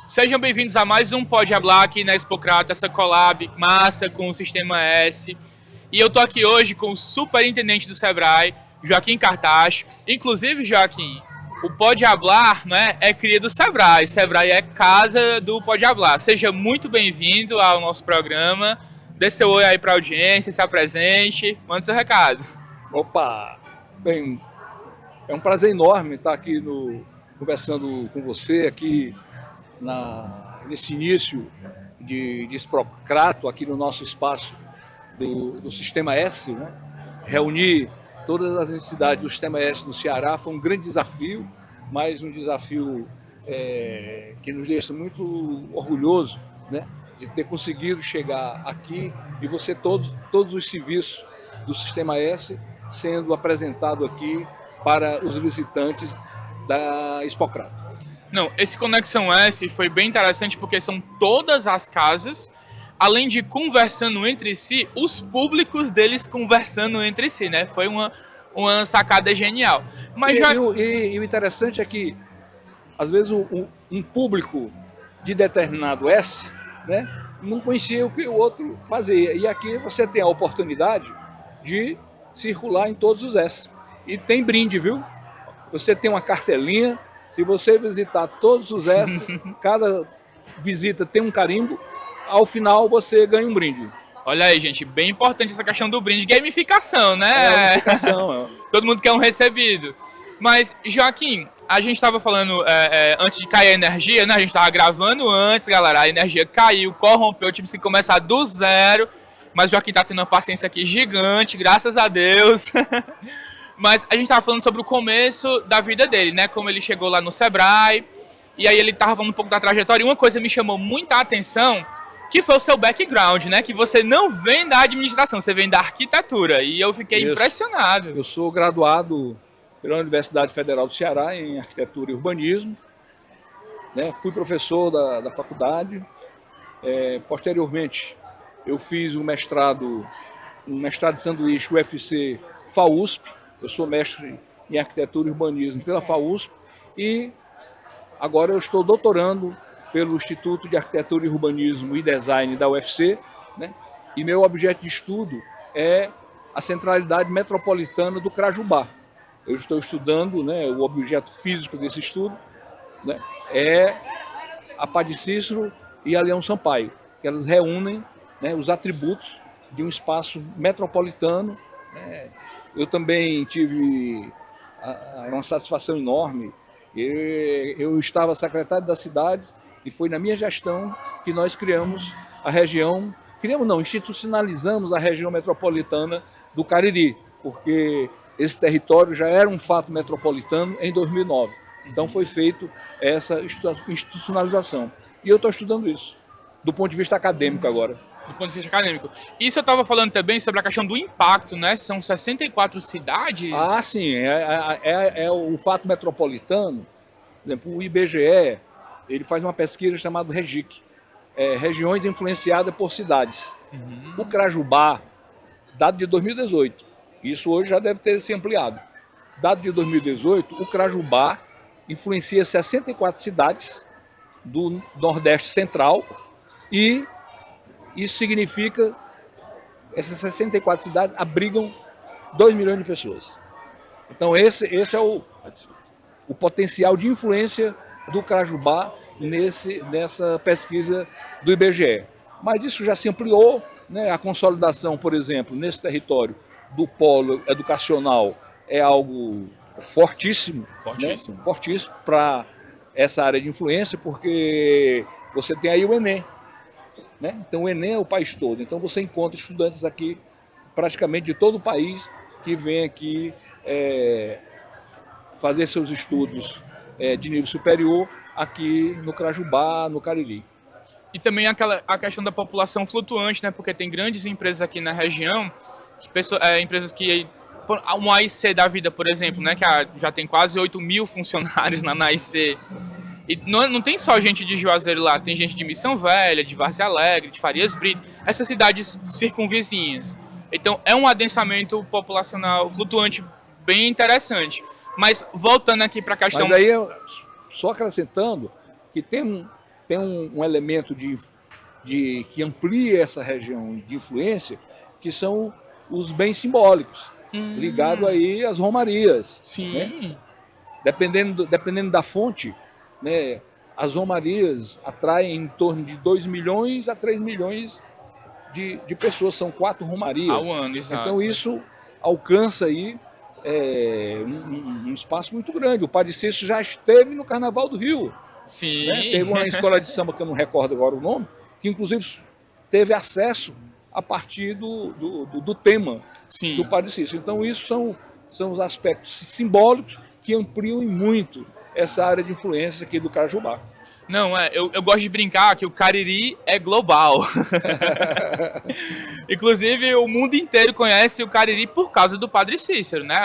Sejam bem-vindos a mais um Pode Hablar aqui na Expocrata, essa collab massa com o Sistema S. E eu tô aqui hoje com o superintendente do Sebrae, Joaquim Cartacho. Inclusive, Joaquim, o Pode Hablar, né, é cria do Sebrae. Sebrae é casa do Pode Hablar. Seja muito bem-vindo ao nosso programa. Dê seu oi aí para a audiência, se apresente, mande seu recado. Opa! Bem, é um prazer enorme estar aqui conversando com você aqui nesse início de Expocrata, aqui no nosso espaço do Sistema S, né? Reunir todas as entidades do Sistema S no Ceará foi um grande desafio, mas um desafio que nos deixa muito orgulhoso, né? De ter conseguido chegar aqui e você todos os serviços do Sistema S sendo apresentado aqui para os visitantes da Expocrata. Não, esse Conexão S foi bem interessante porque são todas as casas, além de conversando entre si, os públicos deles conversando entre si, né? Foi uma sacada genial. Mas e o interessante é que, às vezes, um público de determinado S, né, não conhecia o que o outro fazia. E aqui você tem a oportunidade de circular em todos os S. E tem brinde, viu? Você tem uma cartelinha. Se você visitar todos os S, cada visita tem um carimbo, ao final você ganha um brinde. Olha aí, gente, bem importante essa questão do brinde. Gamificação, né? Gamificação. Todo mundo quer um recebido. Mas, Joaquim, a gente estava falando antes de cair a energia, né? A gente estava gravando antes, galera. A energia caiu, corrompeu, tive que começar do zero. Mas o Joaquim tá tendo uma paciência aqui gigante, graças a Deus. Mas a gente estava falando sobre o começo da vida dele, né? Como ele chegou lá no Sebrae. E aí ele estava falando um pouco da trajetória. E uma coisa me chamou muita atenção, que foi o seu background, né? Que você não vem da administração, você vem da arquitetura. E eu fiquei impressionado. Eu sou graduado pela Universidade Federal do Ceará em Arquitetura e Urbanismo. Né? Fui professor da faculdade. Posteriormente, eu fiz um mestrado de sanduíche UFC FAUSP. Eu sou mestre em Arquitetura e Urbanismo pela FAUSP e agora eu estou doutorando pelo Instituto de Arquitetura e Urbanismo e Design da UFC, né? E meu objeto de estudo é a centralidade metropolitana do Crajubá. Eu estou estudando, né, o objeto físico desse estudo, né, é a Padre Cícero e a Leão Sampaio, que elas reúnem, né, os atributos de um espaço metropolitano. Eu também tive uma satisfação enorme. Eu estava secretário da cidade e foi na minha gestão que nós criamos a região, institucionalizamos a região metropolitana do Cariri, porque esse território já era um fato metropolitano em 2009. Então foi feito essa institucionalização. E eu estou estudando isso, do ponto de vista acadêmico agora. Do ponto de vista acadêmico. Isso eu estava falando também sobre a questão do impacto, né? São 64 cidades. Ah, sim. É o fato metropolitano. Por exemplo, o IBGE, ele faz uma pesquisa chamada REGIC, Regiões Influenciadas por Cidades. Uhum. O Crajubá, dado de 2018, isso hoje já deve ter se ampliado. Dado de 2018, o Crajubá influencia 64 cidades do Nordeste Central e isso significa que essas 64 cidades abrigam 2 milhões de pessoas. Então esse é o potencial de influência do Crajubá nessa pesquisa do IBGE. Mas isso já se ampliou, né? A consolidação, por exemplo, nesse território do polo educacional é algo fortíssimo. Fortíssimo. Né? Fortíssimo para essa área de influência, porque você tem aí o Enem. Né? Então o Enem é o país todo, então você encontra estudantes aqui praticamente de todo o país que vêm aqui fazer seus estudos de nível superior aqui no Crajubá, no Cariri. E também a questão da população flutuante, né? Porque tem grandes empresas aqui na região, empresas que uma AIC da vida, por exemplo, né? Que já tem quase 8 mil funcionários na AIC. E não tem só gente de Juazeiro lá, tem gente de Missão Velha, de Várzea Alegre, de Farias Brito, essas cidades circunvizinhas. Então é um adensamento populacional flutuante bem interessante. Mas voltando aqui para a questão... Mas aí, só acrescentando, que tem tem um elemento que amplia essa região de influência, que são os bens simbólicos, ligado aí às romarias. Sim. Né? Dependendo da fonte, né, as romarias atraem em torno de 2 milhões a 3 milhões de pessoas, são 4 romarias. Ao ano, exato. Então isso alcança aí um espaço muito grande. O Padre Cícero já esteve no Carnaval do Rio. Sim. Né? Teve uma escola de samba, que eu não recordo agora o nome, que inclusive teve acesso a partir do tema Sim. do Padre Cícero. Então isso são os aspectos simbólicos que ampliam muito essa área de influência aqui do Carajubá. Não, eu gosto de brincar que o Cariri é global. Inclusive, o mundo inteiro conhece o Cariri por causa do Padre Cícero, né?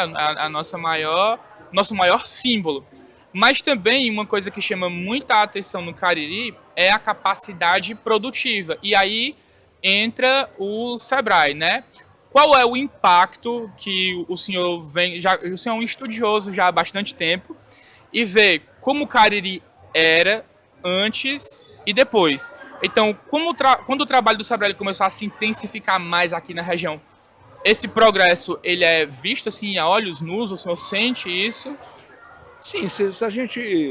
Nosso maior símbolo. Mas também uma coisa que chama muita atenção no Cariri é a capacidade produtiva. E aí entra o Sebrae, né? Qual é o impacto que o senhor o senhor é um estudioso já há bastante tempo e vê como o Cariri era antes e depois. Então, quando o trabalho do Sebrae começou a se intensificar mais aqui na região, esse progresso ele é visto assim a olhos nus? O senhor sente isso? Sim, se a gente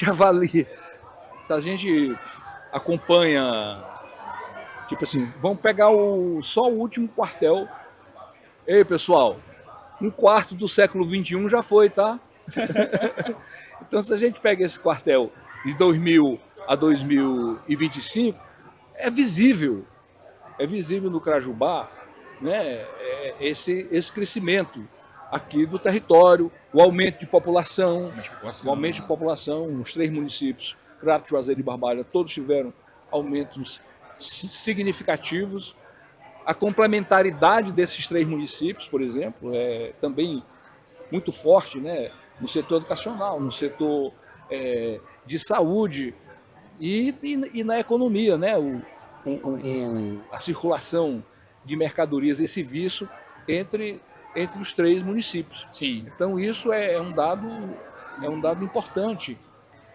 avalia, se a gente acompanha, tipo assim, vamos pegar só o último quartel. Ei, pessoal, um quarto do século XXI já foi, tá? Então, se a gente pega esse quartel de 2000 a 2025, é visível no Carajubá, né, esse crescimento aqui do território, o aumento de população, os 3 municípios, Crato, Juazeiro e Barbalha, todos tiveram aumentos significativos. A complementaridade desses 3 municípios, por exemplo, é também muito forte, né, no setor educacional, no setor de saúde e na economia, né, a circulação de mercadorias e serviços entre os 3 municípios. Sim. Então isso é um dado importante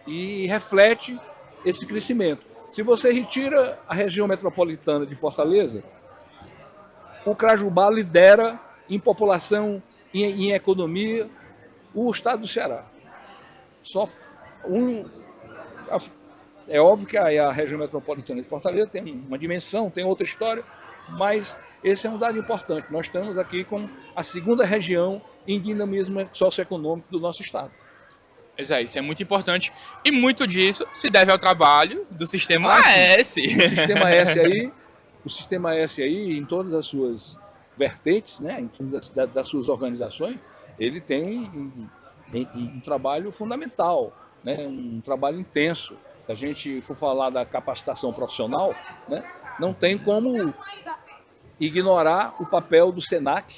e reflete esse crescimento. Se você retira a região metropolitana de Fortaleza, o Carajubá lidera em população, em economia, o estado do Ceará. É óbvio que a região metropolitana de Fortaleza tem uma dimensão, tem outra história, mas esse é um dado importante. Nós estamos aqui com a 2ª região em dinamismo socioeconômico do nosso estado. Isso é muito importante. E muito disso se deve ao trabalho do Sistema S. O Sistema S aí, em todas as suas vertentes, né, em todas das suas organizações, ele tem um trabalho fundamental, né, um trabalho intenso. Se a gente for falar da capacitação profissional, né, não tem como ignorar o papel do SENAC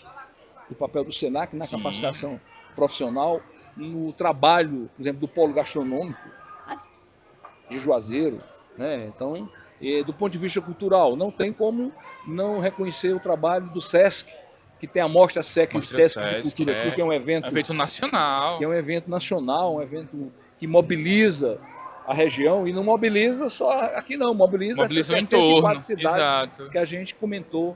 na Sim. capacitação profissional, no trabalho, por exemplo, do polo gastronômico de Juazeiro, né? Então, do ponto de vista cultural, não tem como não reconhecer o trabalho do SESC, que tem a Mostra SESC de Cultura, que é um evento nacional. Que é um evento nacional, um evento que mobiliza a região, e não mobiliza só aqui não, mobiliza essas 64 cidades. Exato. Que a gente comentou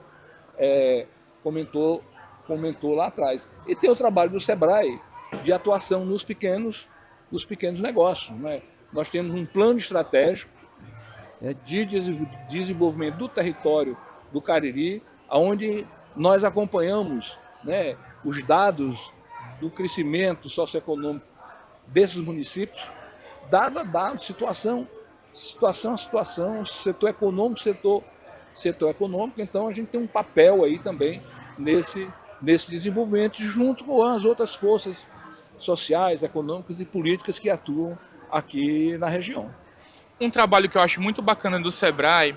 lá atrás. E tem o trabalho do Sebrae de atuação nos pequenos negócios, né? Nós temos um plano estratégico de desenvolvimento do território do Cariri, onde nós acompanhamos, né, os dados do crescimento socioeconômico desses municípios, dado a dado, situação a situação, setor econômico. Então a gente tem um papel aí também nesse desenvolvimento, junto com as outras forças sociais, econômicas e políticas que atuam aqui na região. Um trabalho que eu acho muito bacana do Sebrae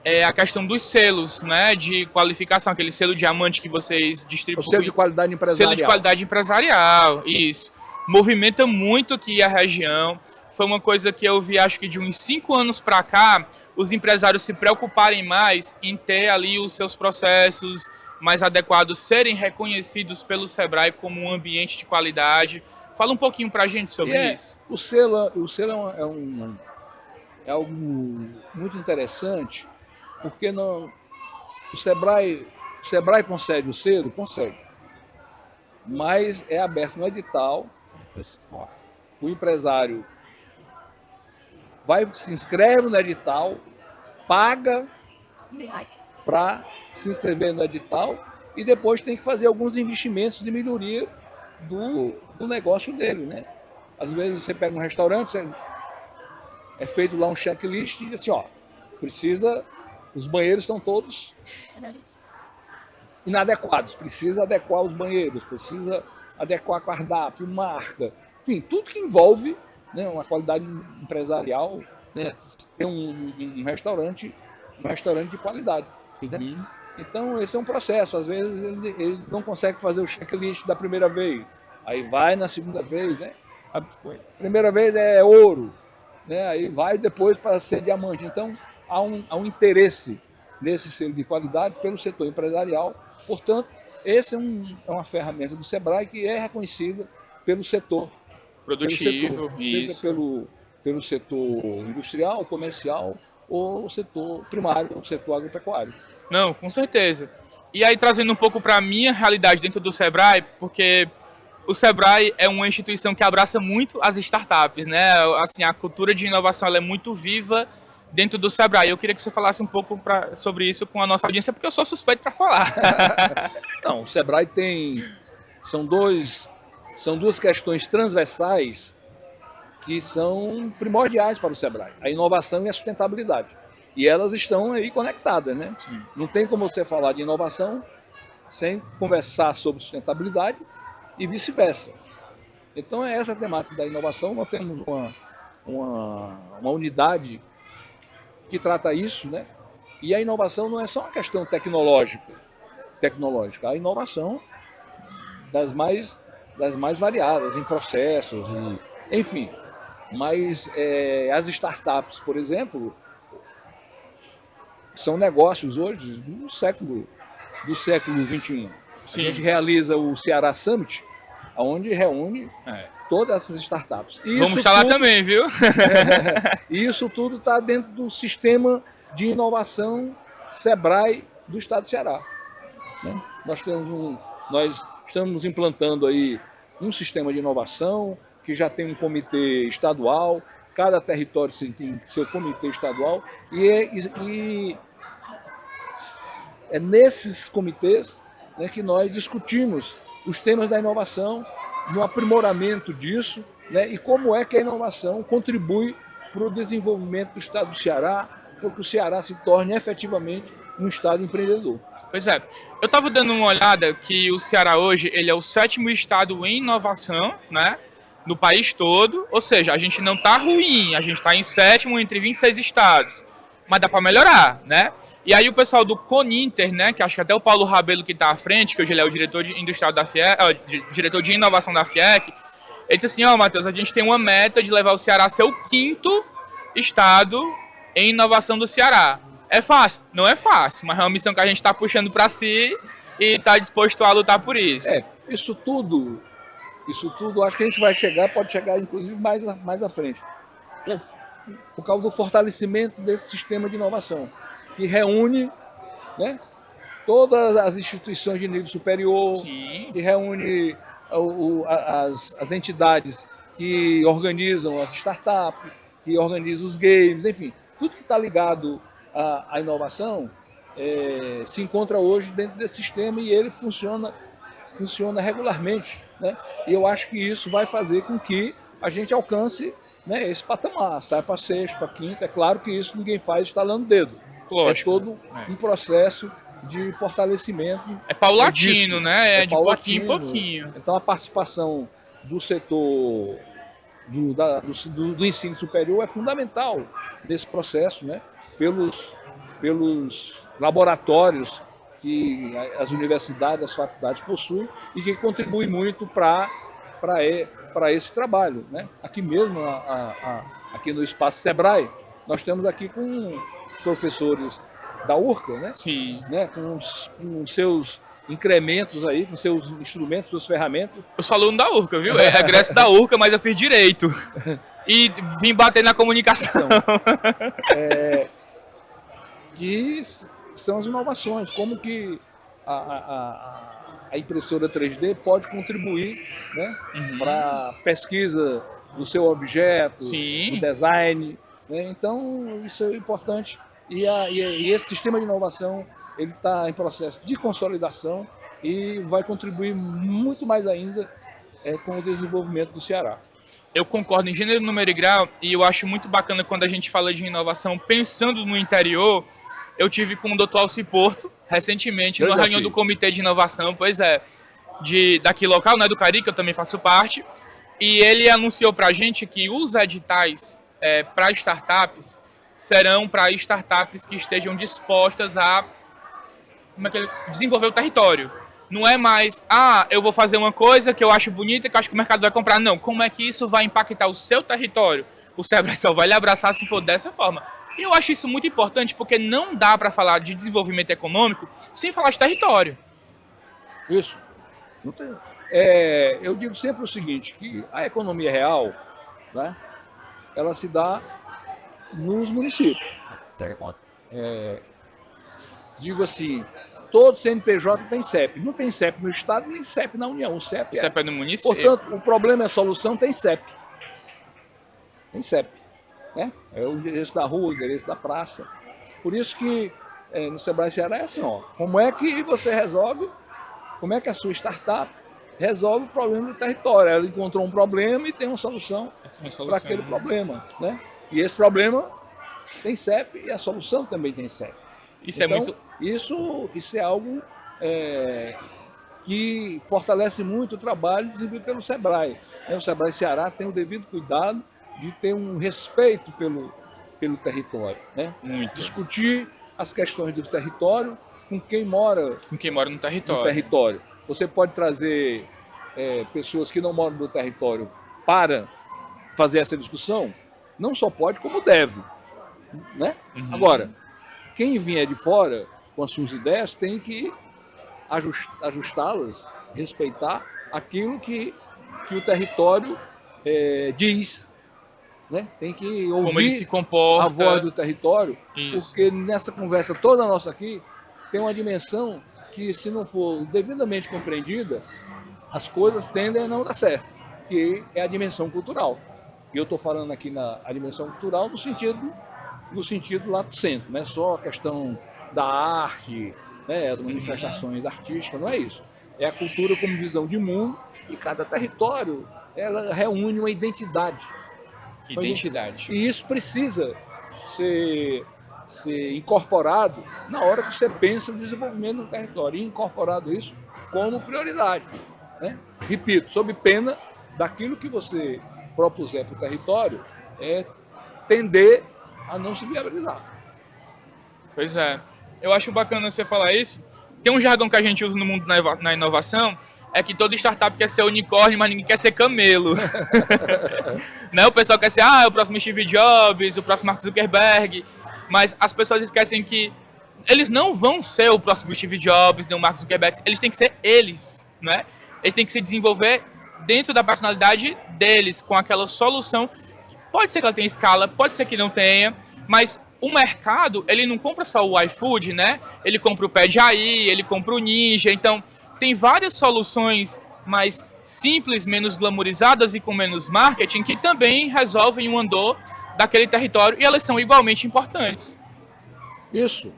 é a questão dos selos, né, de qualificação, aquele selo diamante que vocês distribuem. O selo de qualidade empresarial. Selo de qualidade empresarial, isso. Movimenta muito aqui a região. Foi uma coisa que eu vi, acho que de uns 5 anos para cá, os empresários se preocuparem mais em ter ali os seus processos mais adequados, serem reconhecidos pelo Sebrae como um ambiente de qualidade. Fala um pouquinho para a gente sobre isso. O selo é algo muito interessante, porque o Sebrae concede o selo? Concede. Mas é aberto no edital. O empresário se inscreve no edital, paga para se inscrever no edital e depois tem que fazer alguns investimentos de melhoria do negócio dele, né? Às vezes você pega um restaurante, é feito lá um checklist e diz assim, os banheiros estão todos inadequados, precisa adequar os banheiros, precisa adequar cardápio, marca, enfim, tudo que envolve, né, uma qualidade empresarial, né, ter um restaurante de qualidade. Né? Então, esse é um processo. Às vezes, ele não consegue fazer o checklist da primeira vez. Aí vai na segunda vez, né? A primeira vez é ouro, né? Aí vai depois para ser diamante. Então, há um interesse nesse selo de qualidade pelo setor empresarial. Portanto, esse é uma ferramenta do Sebrae que é reconhecida pelo setor produtivo, seja pelo setor industrial, comercial ou o setor primário, o setor agropecuário. Não, com certeza. E aí, trazendo um pouco para a minha realidade dentro do Sebrae, porque o Sebrae é uma instituição que abraça muito as startups, né? Assim, a cultura de inovação ela é muito viva dentro do Sebrae. Eu queria que você falasse um pouco sobre isso com a nossa audiência, porque eu sou suspeito para falar. Não, o Sebrae são duas questões transversais que são primordiais para o Sebrae, a inovação e a sustentabilidade. E elas estão aí conectadas, né? Sim. Não tem como você falar de inovação sem conversar sobre sustentabilidade e vice-versa. Então é essa a temática da inovação. Nós temos uma unidade que trata isso, né? E a inovação não é só uma questão tecnológica. A inovação das mais variadas, em processos, enfim. Mas as startups, por exemplo, são negócios hoje do século XXI. Sim. A gente realiza o Ceará Summit, onde reúne todas essas startups. Vamos falar também, viu? E isso tudo está dentro do sistema de inovação Sebrae do Estado do Ceará. Né? Nós estamos implantando aí um sistema de inovação que já tem um comitê estadual, cada território tem seu comitê estadual, e é nesses comitês, né, que nós discutimos os temas da inovação, no aprimoramento disso, né, e como é que a inovação contribui para o desenvolvimento do estado do Ceará, para que o Ceará se torne efetivamente um estado empreendedor. Pois é, eu estava dando uma olhada que o Ceará hoje ele é o 7º estado em inovação, né, no país todo, ou seja, a gente não está ruim, a gente está em 7º entre 26 estados, mas dá para melhorar, né? E aí o pessoal do Coninter, né, que acho que até o Paulo Rabelo que está à frente, que hoje ele é o diretor de industrial da FIEC, diretor de inovação da FIEC, ele disse assim, Matheus, a gente tem uma meta de levar o Ceará a ser o 5º estado em inovação do Ceará. É fácil? Não é fácil, mas é uma missão que a gente está puxando para si e está disposto a lutar por isso. Isso tudo acho que a gente pode chegar inclusive mais à frente. Por causa do fortalecimento desse sistema de inovação, que reúne, né, todas as instituições de nível superior, Sim. que reúne as entidades que organizam as startups, que organizam os games, enfim, tudo que está ligado à inovação se encontra hoje dentro desse sistema e ele funciona regularmente, né? E eu acho que isso vai fazer com que a gente alcance, né, esse patamar, sai para 6º, para 5º. É claro que isso ninguém faz estalando o dedo. Lógico. É todo um processo de fortalecimento. É paulatino, né? É de paulatino. pouquinho em pouquinho. Então a participação do setor do ensino superior é fundamental nesse processo, né? Pelos laboratórios que as universidades, as faculdades possuem e que contribuem muito para esse trabalho, né? Aqui mesmo, aqui no Espaço Sebrae, nós estamos aqui com os professores da URCA, né? Sim. Né? Com incrementos aí com seus instrumentos, suas ferramentas. Eu sou aluno da URCA, viu? É egresso da URCA, mas eu fiz direito. E vim bater na comunicação. Que são as inovações, como que a impressora 3D pode contribuir, né, para a pesquisa do seu objeto, Sim. do design, né? Então isso é importante e esse sistema de inovação ele está em processo de consolidação e vai contribuir muito mais ainda com o desenvolvimento do Ceará. Eu concordo em gênero, número e grau, e eu acho muito bacana quando a gente fala de inovação pensando no interior. Eu tive com o Dr. Alci Porto, recentemente, numa reunião do Comitê de Inovação, daqui local, né, do Cari, que eu também faço parte, e ele anunciou para a gente que os editais para startups serão para startups que estejam dispostas a desenvolver o território. Não é mais, eu vou fazer uma coisa que eu acho bonita, que eu acho que o mercado vai comprar. Não, como é que isso vai impactar o seu território? O Sebrae só vai lhe abraçar se for dessa forma. E eu acho isso muito importante, porque não dá para falar de desenvolvimento econômico sem falar de território. Isso. Não tem. Eu digo sempre o seguinte, que a economia real, né, ela se dá nos municípios. Digo assim, todo CNPJ tem CEP. Não tem CEP no Estado, nem CEP na União. O CEP é no município. Portanto, o problema é a solução, tem CEP. Tem CEP. Né? É o endereço da rua, o endereço da praça. Por isso que no Sebrae Ceará é assim, como é que você resolve, como é que a sua startup resolve o problema do território. Ela encontrou um problema e tem uma solução para aquele problema. Né? E esse problema tem CEP e a solução também tem CEP. Isso é algo que fortalece muito o trabalho desenvolvido pelo Sebrae. O Sebrae Ceará tem o devido cuidado de ter um respeito pelo território. Né? Discutir as questões do território com quem mora no território. Você pode trazer pessoas que não moram no território para fazer essa discussão? Não só pode, como deve. Né? Agora, quem vier de fora com as suas ideias tem que ajustá-las, respeitar aquilo que o território diz. Né? Tem que ouvir como ele se comporta, a voz do território, Isso. Porque nessa conversa toda nossa aqui tem uma dimensão que, se não for devidamente compreendida, as coisas tendem a não dar certo, que é a dimensão cultural. E eu estou falando aqui na dimensão cultural no sentido lato sensu, não é só a questão da arte, né, as manifestações artísticas, não é isso. É a cultura como visão de mundo, e cada território ela reúne uma identidade. E isso precisa ser incorporado na hora que você pensa no desenvolvimento do território, e incorporado isso como prioridade. Né? Repito, sob pena daquilo que você propuser para o território tender a não se viabilizar. Pois é. Eu acho bacana você falar isso. Tem um jargão que a gente usa no mundo na inovação, é que toda startup quer ser unicórnio, mas ninguém quer ser camelo. Né? O pessoal quer ser o próximo Steve Jobs, o próximo Mark Zuckerberg, mas as pessoas esquecem que eles não vão ser o próximo Steve Jobs, nem o Mark Zuckerberg, eles têm que ser eles, né? Eles têm que se desenvolver dentro da personalidade deles, com aquela solução. Pode ser que ela tenha escala, pode ser que não tenha, mas o mercado, ele não compra só o iFood, né? Ele compra o Pediaí, ele compra o Ninja, então tem várias soluções mais simples, menos glamorizadas e com menos marketing que também resolvem o andor daquele território, e elas são igualmente importantes. Isso.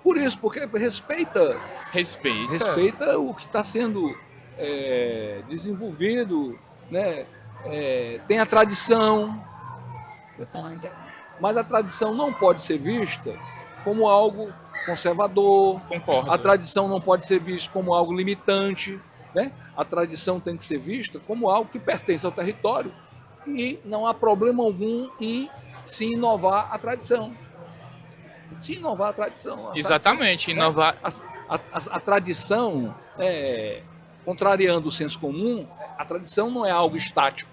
Por isso, porque respeita o que está sendo desenvolvido, né? Tem a tradição, mas a tradição não pode ser vista como algo conservador. Concordo. A tradição não pode ser vista como algo limitante, né? A tradição tem que ser vista como algo que pertence ao território e não há problema algum em se inovar a tradição. Exatamente, inovar. A tradição, contrariando o senso comum, a tradição não é algo estático.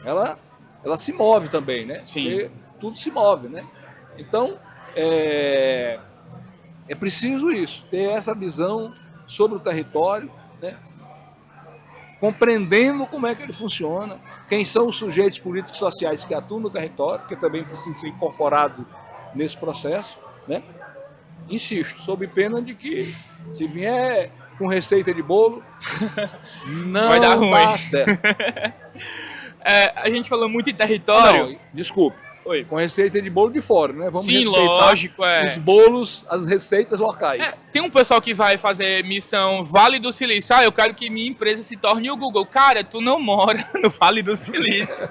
Ela se move também, né? Sim. Porque tudo se move, né? Então, é preciso isso, ter essa visão sobre o território, né? Compreendendo como é que ele funciona, quem são os sujeitos políticos sociais que atuam no território, que também precisam ser incorporados nesse processo, né? Insisto, sob pena de que, se vier com receita de bolo, não vai dar ruim. Dá certo. A gente falou muito em território. Não, desculpe. Oi. Com receita de bolo de fora, né? Vamos Sim, respeitar lógico, os bolos, as receitas locais. Tem um pessoal que vai fazer missão Vale do Silício. Eu quero que minha empresa se torne o Google. Cara, tu não mora no Vale do Silício.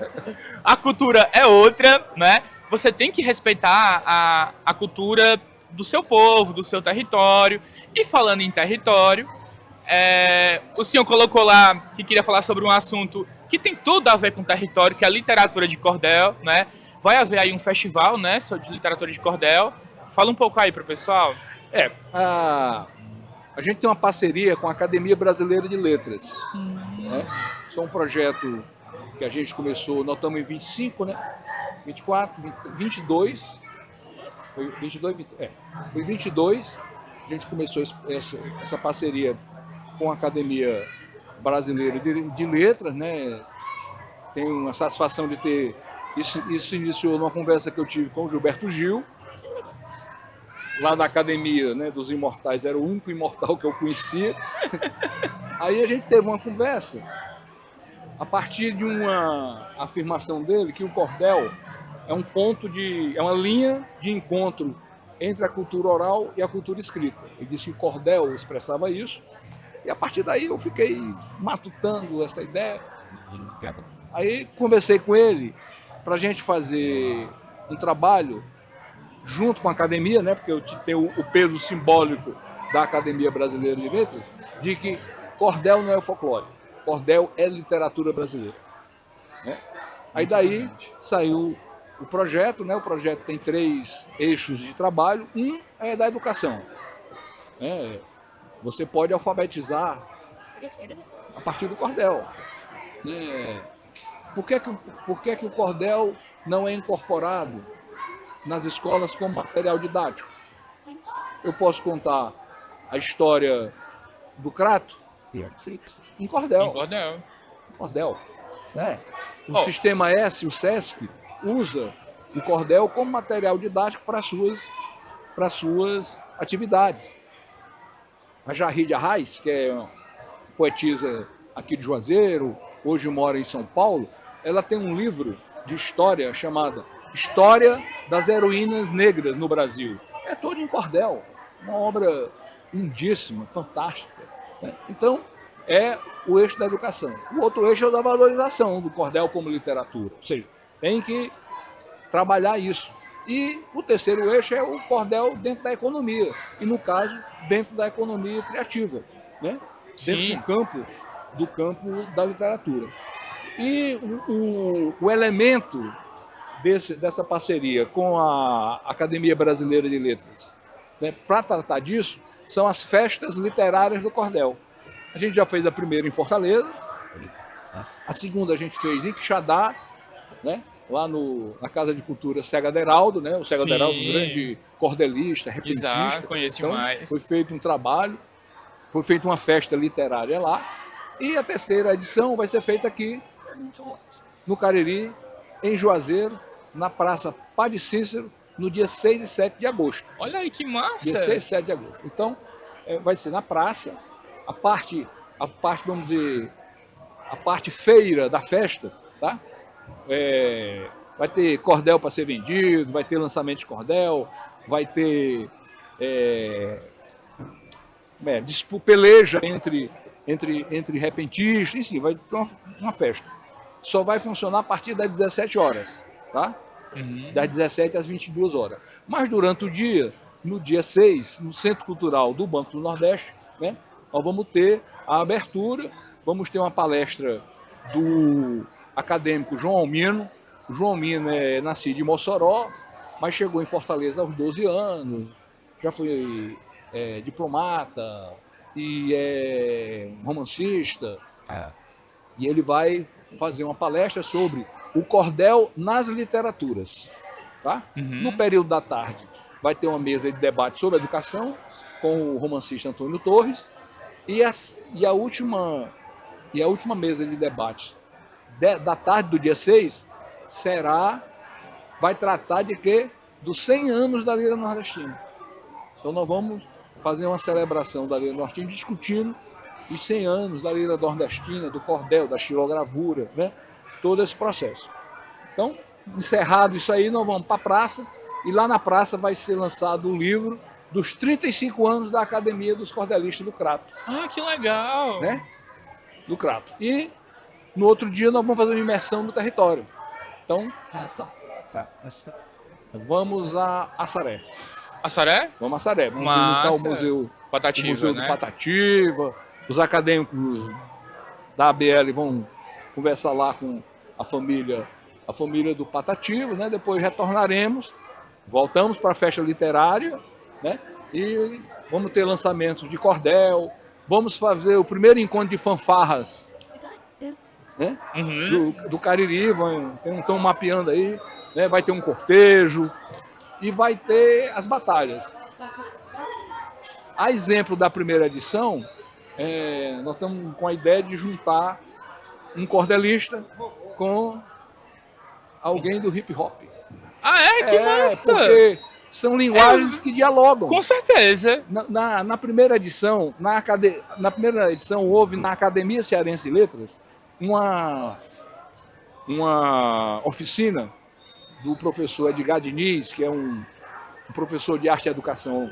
A cultura é outra, né? Você tem que respeitar a cultura do seu povo, do seu território. E falando em território, o senhor colocou lá que queria falar sobre um assunto que tem tudo a ver com território, que é a literatura de cordel, né? Vai haver aí um festival, né, de literatura de cordel. Fala um pouco aí pro pessoal. A gente tem uma parceria com a Academia Brasileira de Letras. Né? Isso é um projeto que a gente começou, nós estamos em 25, né? 24, 22. Foi 22, foi 22. A gente começou essa parceria com a Academia Brasileira de Letras, né? Tenho uma satisfação de ter... Isso iniciou numa conversa que eu tive com o Gilberto Gil, lá da Academia, né, dos Imortais, era o único imortal que eu conhecia. Aí a gente teve uma conversa, a partir de uma afirmação dele, que o cordel é uma linha de encontro entre a cultura oral e a cultura escrita. Ele disse que o cordel expressava isso, e a partir daí eu fiquei matutando essa ideia. Aí conversei com ele para a gente fazer um trabalho junto com a academia, né, porque eu tenho o peso simbólico da Academia Brasileira de Letras, de que cordel não é folclore, cordel é literatura brasileira. Né? Aí daí saiu o projeto, né? O projeto tem 3 eixos de trabalho. Um é da educação. Né? Você pode alfabetizar a partir do cordel. Né? Por que que o cordel não é incorporado nas escolas como material didático? Eu posso contar a história do Crato em cordel. Cordel. Né? O Sistema S, o SESC, usa o cordel como material didático para suas atividades. A Jarry de Arraes, que é uma poetisa aqui de Juazeiro, hoje mora em São Paulo, ela tem um livro de história chamado História das Heroínas Negras no Brasil. É todo em cordel, uma obra lindíssima, fantástica. Né? Então, é o eixo da educação. O outro eixo é o da valorização do cordel como literatura. Ou seja, tem que trabalhar isso. E o terceiro eixo é o cordel dentro da economia. E, no caso, dentro da economia criativa. Né? Dentro do campo da literatura. E o elemento dessa parceria com a Academia Brasileira de Letras, né, para tratar disso, são as festas literárias do cordel. A gente já fez a primeira em Fortaleza, a segunda a gente fez em Quixadá, né, lá na Casa de Cultura Cega Deraldo, né, o Cega Deraldo, um grande cordelista, repentista. Exato, conheço então, demais. Foi feito um trabalho, foi feita uma festa literária lá, e a terceira edição vai ser feita aqui no Cariri, em Juazeiro, na Praça Padre Cícero, no dia 6 e 7 de agosto. Olha aí que massa! Dia 6 e 7 de agosto. Então, vai ser na praça, a parte, vamos dizer, a parte feira da festa, tá? Vai ter cordel para ser vendido, vai ter lançamento de cordel, vai ter peleja entre repentistas, enfim, vai ter uma festa. Só vai funcionar a partir das 17 horas, tá? Das 17 às 22 horas. Mas durante o dia, no dia 6, no Centro Cultural do Banco do Nordeste, né, nós vamos ter a abertura, vamos ter uma palestra do acadêmico João Almino. O João Almino é nascido em Mossoró, mas chegou em Fortaleza aos 12 anos, já foi diplomata e é romancista. E ele vai fazer uma palestra sobre o cordel nas literaturas. Tá? No período da tarde vai ter uma mesa de debate sobre educação com o romancista Antônio Torres, E a última mesa de debate da tarde do dia 6 vai tratar de quê? Dos 100 anos da Lira Nordestina. Então nós vamos fazer uma celebração da Lira Nordestina discutindo os 100 anos da Lira Nordestina, do cordel, da xilogravura, né? Todo esse processo. Então, encerrado isso aí, nós vamos para a praça, e lá na praça vai ser lançado o livro dos 35 anos da Academia dos Cordelistas do Crato. Ah, que legal! Né? Do Crato. E no outro dia nós vamos fazer uma imersão no território. Então, vamos a Assaré. Assaré? Vamos a Assaré. Vamos visitar o Museu Patativa, o Museu né? do Patativa. Os acadêmicos da ABL vão conversar lá com a família do Patativa, né? Depois retornaremos, voltamos para a festa literária, né? E vamos ter lançamentos de cordel, vamos fazer o primeiro encontro de fanfarras, né? do Cariri, estão mapeando aí, né? Vai ter um cortejo e vai ter as batalhas. A exemplo da primeira edição, nós estamos com a ideia de juntar um cordelista com alguém do hip hop. Ah, que massa! Porque são linguagens que dialogam. Com certeza. Na primeira edição, houve na Academia Cearense de Letras uma oficina do professor Edgar Diniz, que é um professor de arte e educação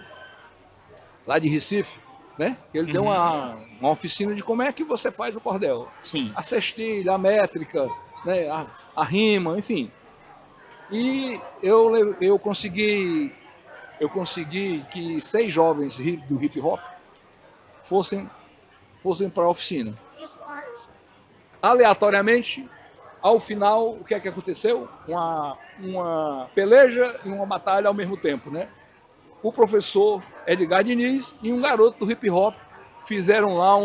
lá de Recife, né? Ele deu uma oficina de como é que você faz o cordel. Sim. A cestilha, a métrica, né? a rima, enfim. E eu consegui que 6 jovens do hip hop fossem para a oficina. Aleatoriamente, ao final, o que é que aconteceu? Uma peleja e uma batalha ao mesmo tempo, né? O professor Edgar Diniz e um garoto do hip hop fizeram lá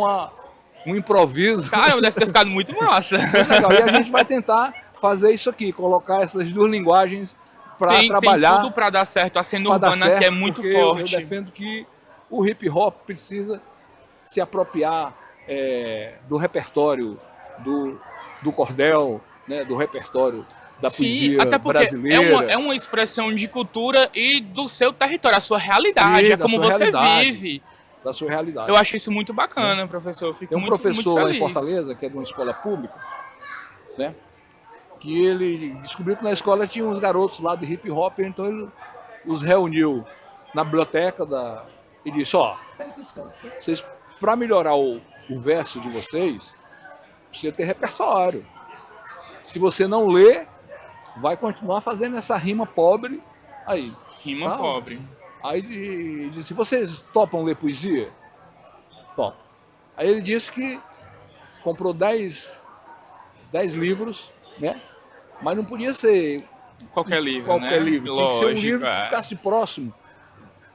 um improviso. Cara, deve ter ficado muito massa. Muito legal. E a gente vai tentar fazer isso aqui, colocar essas duas linguagens para trabalhar. Tem tudo para dar certo. A cena urbana que é muito forte. Eu defendo que o hip hop precisa se apropriar do repertório do cordel, né, do repertório da poesia até porque brasileira. É uma expressão de cultura e do seu território, a sua realidade, é como você vive. Da sua realidade. Eu acho isso muito bacana, professor. Eu fico Tem um muito professor muito lá feliz. em Fortaleza, que é de uma escola pública, né, que ele descobriu que na escola tinha uns garotos lá de hip hop, então ele os reuniu na biblioteca e disse, vocês, para melhorar o verso de vocês, precisa ter repertório. Se você não lê, vai continuar fazendo essa rima pobre aí. Rima pobre. Aí ele disse, vocês topam ler poesia? Top. Aí ele disse que comprou 10 livros, né? Mas não podia ser qualquer livro, qualquer né? livro. Lógico, tem que ser um livro que ficasse próximo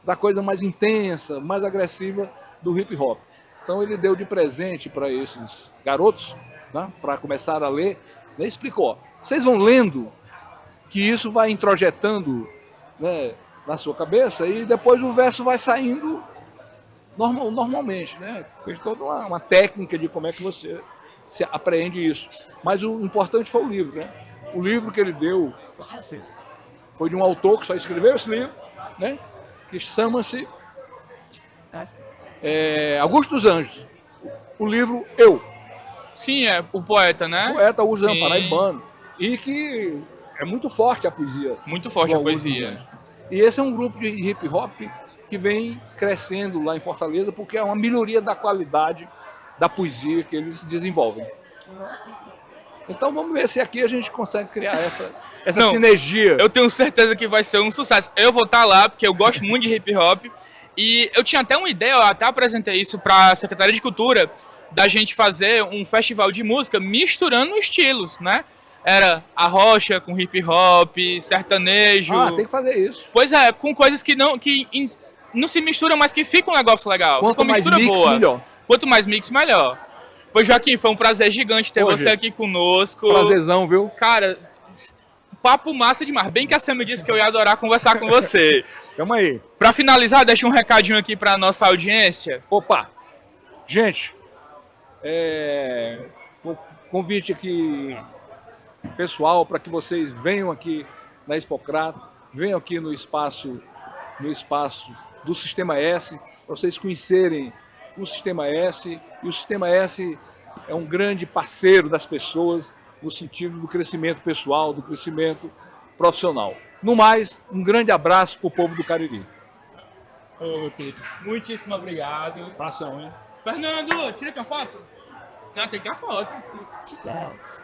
da coisa mais intensa, mais agressiva do hip hop. Então ele deu de presente para esses garotos, né, para começar a ler, né, explicou, vocês vão lendo que isso vai introjetando, né, na sua cabeça e depois o verso vai saindo normalmente, né? Fez toda uma técnica de como é que você se apreende isso. Mas o importante foi o livro, né? O livro que ele deu foi de um autor que só escreveu esse livro, né? Que chama-se Augusto dos Anjos. O livro Eu. Sim, é o poeta, né? O poeta Usam paraibano. E que é muito forte a poesia. Muito forte a poesia. E esse é um grupo de hip hop que vem crescendo lá em Fortaleza porque é uma melhoria da qualidade da poesia que eles desenvolvem. Então vamos ver se aqui a gente consegue criar essa sinergia. Eu tenho certeza que vai ser um sucesso. Eu vou estar lá porque eu gosto muito de hip hop. E eu tinha até uma ideia, eu até apresentei isso para a Secretaria de Cultura, da gente fazer um festival de música misturando estilos, né? Era a rocha com hip hop, sertanejo. Tem que fazer isso. Pois é, com coisas que não se misturam, mas que fica um negócio legal. Quanto mais mix, boa. melhor. Quanto mais mix, melhor. Pois, Joaquim, foi um prazer gigante ter você aqui conosco. Prazerzão, viu? Cara, papo massa demais. Bem que a Sam me disse que eu ia adorar conversar com você. Tamo aí. Pra finalizar, deixa um recadinho aqui pra nossa audiência. Opa! Gente, o convite aqui pessoal para que vocês venham aqui na Expocrato, venham aqui no espaço do Sistema S, para vocês conhecerem o Sistema S. E o Sistema S é um grande parceiro das pessoas no sentido do crescimento pessoal, do crescimento profissional. No mais, um grande abraço para o povo do Cariri. Ô, Tito, muitíssimo obrigado. Abração, hein? Fernando, tira aqui a foto. Não, tem que a foto. Yes.